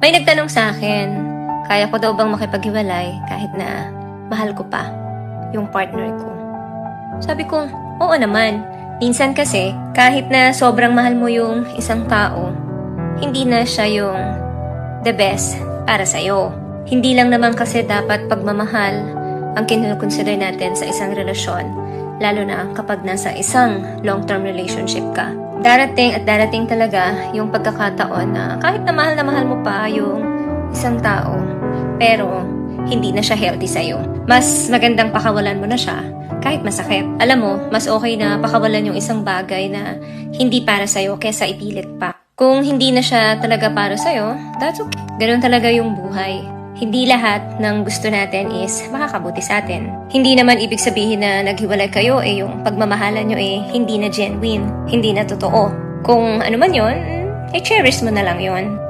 May nagtanong sa akin, kaya ko daw bang makipaghiwalay kahit na mahal ko pa yung partner ko? Sabi ko, oo naman. Minsan kasi, kahit na sobrang mahal mo yung isang tao, hindi na siya yung the best para sa'yo. Hindi lang naman kasi dapat pagmamahal ang kinukonsider natin sa isang relasyon, lalo na kapag nasa isang long-term relationship ka. Darating at darating talaga yung pagkakataon na kahit na mahal mo pa yung isang tao, pero hindi na siya healthy sa'yo. Mas magandang pakawalan mo na siya kahit masakit. Alam mo, mas okay na pakawalan yung isang bagay na hindi para sa'yo kesa ipilit pa. Kung hindi na siya talaga para sa'yo, that's okay. Ganun talaga yung buhay. Hindi lahat ng gusto natin is makakabuti sa atin. Hindi naman ibig sabihin na naghiwalay kayo yung pagmamahalan nyo hindi na genuine, hindi na totoo. Kung ano man yun, cherish mo na lang yun.